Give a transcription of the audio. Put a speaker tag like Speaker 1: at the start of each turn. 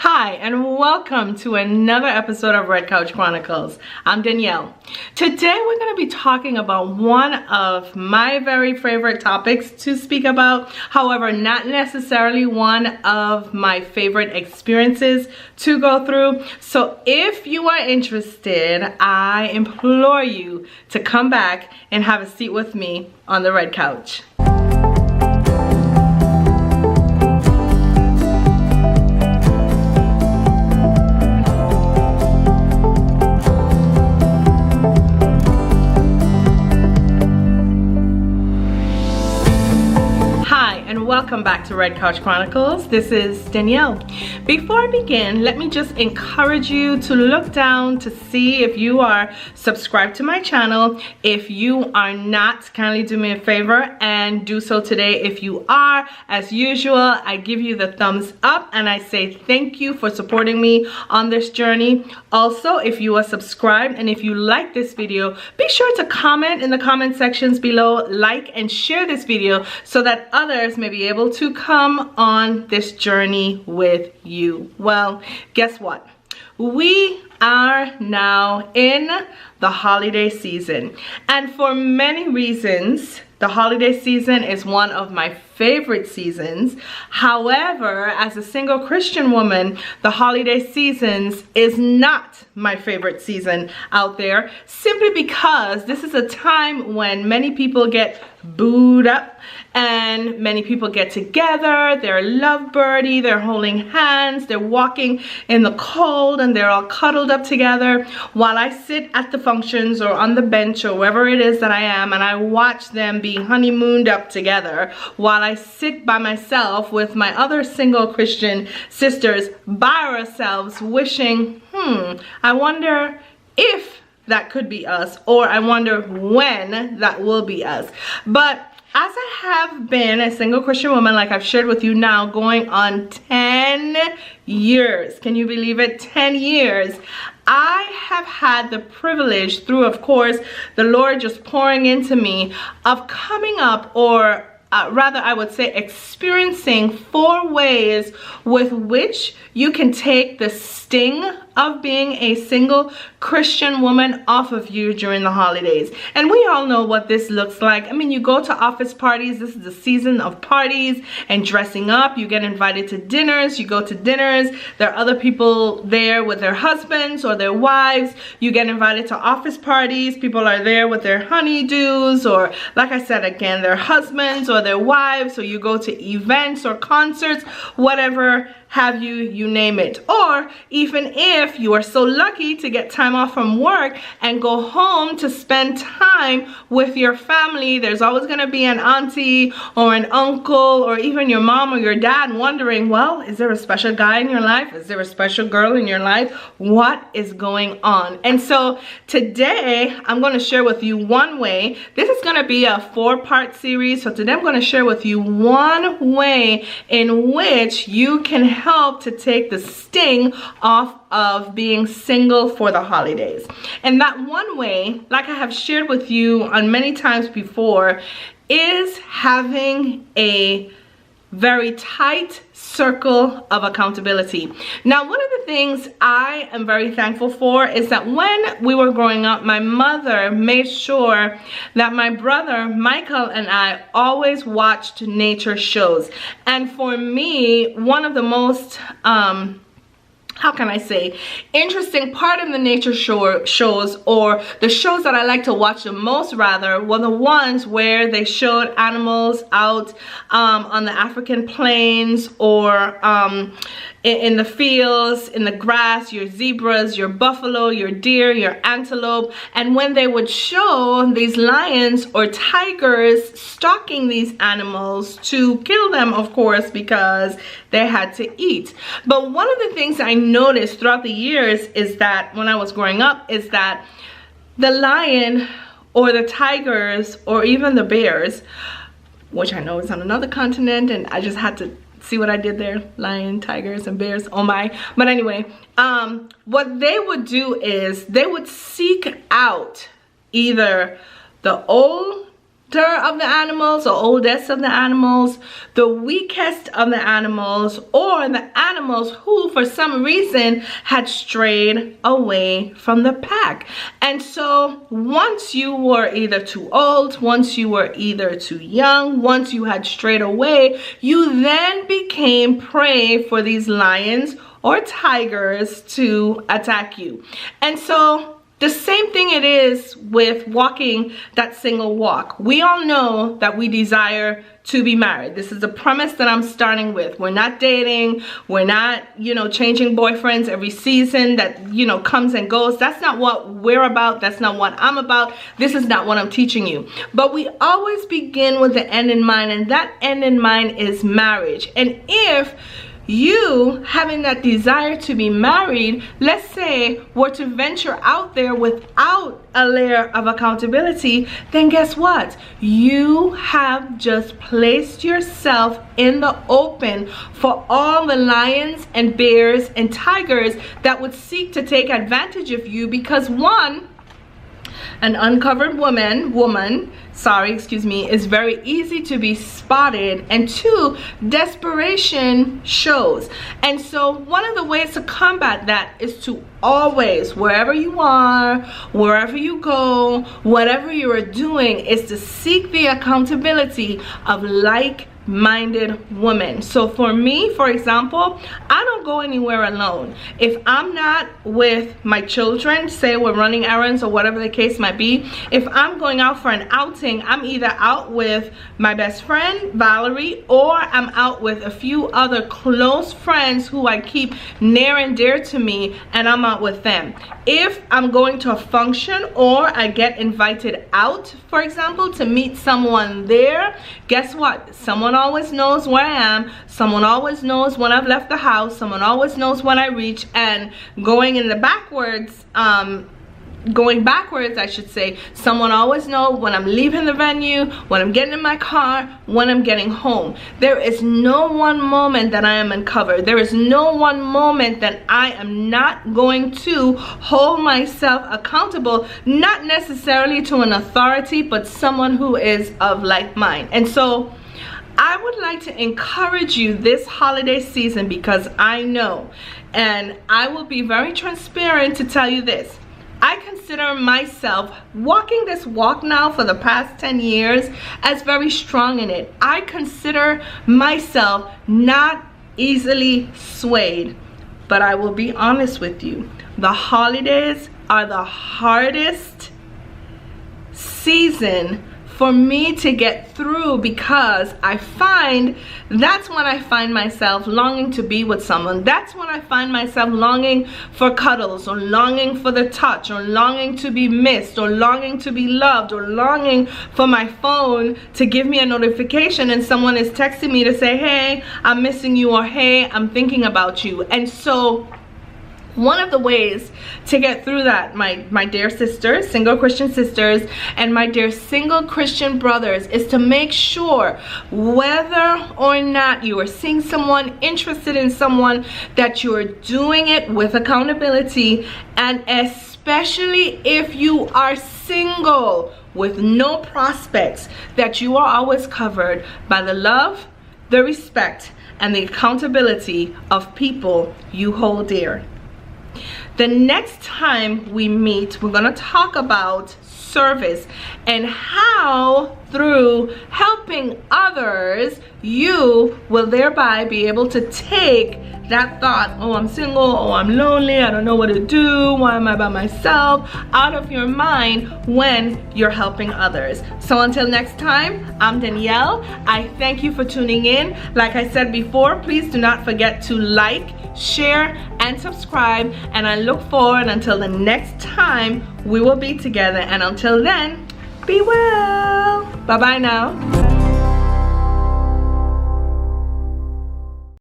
Speaker 1: Hi, and welcome to another episode of Red Couch Chronicles. I'm Danielle. Today we're going to be talking about one of my very favorite topics to speak about. However, not necessarily one of my favorite experiences to go through. So if you are interested, I implore you to come back and have a seat with me on the Red Couch. Welcome back to Red Couch Chronicles. This is Danielle. Before I begin, let me just encourage you to look down to see if you are subscribed to my channel. If you are not, kindly do me a favor and do so today. If you are, as usual, I give you the thumbs up and I say thank you for supporting me on this journey. Also, if you are subscribed and if you like this video, be sure to comment in the comment sections below, like and share this video so that others may be able to come on this journey with you. Well, guess what? We are now in the holiday season, and for many reasons the holiday season is one of my favorite seasons. However, as a single Christian woman, the holiday seasons is not my favorite season out there, simply because this is a time when many people get booed up and many people get together, they're lovebirdy, they're holding hands, they're walking in the cold and they're all cuddled up together while I sit at the functions or on the bench or wherever it is that I am, and I watch them be honeymooned up together while I sit by myself with my other single Christian sisters by ourselves wishing, I wonder if that could be us, or I wonder when that will be us. But as I have been a single Christian woman, like I've shared with you now, going on 10 years, can you believe it? 10 years. I have had the privilege, through of course the Lord just pouring into me, of coming up, or rather I would say experiencing 4 ways with which you can take the sting of being a single Christian woman off of you during the holidays. And we all know what this looks like. I mean, you go to office parties. This is the season of parties and dressing up. You get invited to dinners. You go to dinners. There are other people there with their husbands or their wives. You get invited to office parties. People are there with their honeydews, or like I said again, their husbands or their wives. So you go to events or concerts, whatever have you, you name it. Or even if you are so lucky to get time off from work and go home to spend time with your family, there's always going to be an auntie or an uncle or even your mom or your dad wondering, well, is there a special guy in your life? Is there a special girl in your life? What is going on? And so today I'm going to share with you one way. This is going to be a 4-part series. So today I'm going to share with you one way in which you can help to take the sting off of being single for the holidays. And that one way, like I have shared with you on many times before, is having a very tight circle of accountability. Now, one of the things I am very thankful for is that when we were growing up, my mother made sure that my brother Michael and I always watched nature shows. And for me, one of the most how can I say, interesting part of the nature shows, or the shows that I like to watch the most rather, were the ones where they showed animals out on the African plains, or in the fields, in the grass, your zebras, your buffalo, your deer, your antelope. And when they would show these lions or tigers stalking these animals to kill them, of course, because they had to eat. But one of the things I noticed throughout the years is that when I was growing up is that the lion or the tigers or even the bears, which I know is on another continent, and I just had to see what I did there, lion, tigers, and bears, oh my. But anyway, what they would do is they would seek out either the old of the animals or oldest of the animals, the weakest of the animals, or the animals who for some reason had strayed away from the pack. And so once you were either too old, once you were either too young, once you had strayed away, you then became prey for these lions or tigers to attack you. And so the same thing it is with walking that single walk. We all know that we desire to be married. This is the premise that I'm starting with. We're not dating. We're not, changing boyfriends every season that, comes and goes. That's not what we're about. That's not what I'm about. This is not what I'm teaching you. But we always begin with the end in mind, and that end in mind is marriage. And if you having that desire to be married, let's say, were to venture out there without a layer of accountability, then guess what? You have just placed yourself in the open for all the lions and bears and tigers that would seek to take advantage of you, because one, an uncovered woman is very easy to be spotted, and two, desperation shows. And so one of the ways to combat that is to always, wherever you are, wherever you go, whatever you are doing, is to seek the accountability of like-minded women. So for me, for example, I don't go anywhere alone. If I'm not with my children, say we're running errands or whatever the case might be, if I'm going out for an outing, I'm either out with my best friend Valerie, or I'm out with a few other close friends who I keep near and dear to me, and I'm out with them. If I'm going to a function or I get invited out, for example, to meet someone there, guess what? Someone always knows where I am. Someone always knows when I've left the house. Someone always knows when I reach. And going backwards, I should say, someone always knows when I'm leaving the venue, when I'm getting in my car, when I'm getting home. There is no one moment that I am uncovered. There is no one moment that I am not going to hold myself accountable, not necessarily to an authority, but someone who is of like mind. And so I would like to encourage you this holiday season, because I know, and I will be very transparent to tell you this, I consider myself walking this walk now for the past 10 years as very strong in it. I consider myself not easily swayed. But I will be honest with you, the holidays are the hardest season for me to get through, because I find that's when I find myself longing to be with someone. That's when I find myself longing for cuddles, or longing for the touch, or longing to be missed, or longing to be loved, or longing for my phone to give me a notification and someone is texting me to say, hey, I'm missing you, or hey, I'm thinking about you. And so one of the ways to get through that, my dear sisters, single Christian sisters, and my dear single Christian brothers, is to make sure, whether or not you are seeing someone, interested in someone, that you are doing it with accountability, and especially if you are single with no prospects, that you are always covered by the love, the respect, and the accountability of people you hold dear. The next time we meet, we're going to talk about service and how through helping others, you will thereby be able to take that thought, oh, I'm single, oh, I'm lonely, I don't know what to do, why am I by myself, out of your mind when you're helping others. So until next time, I'm Danielle. I thank you for tuning in. Like I said before, please do not forget to like, share, and subscribe, and I look forward until the next time we will be together. And until then, be well. Bye bye now.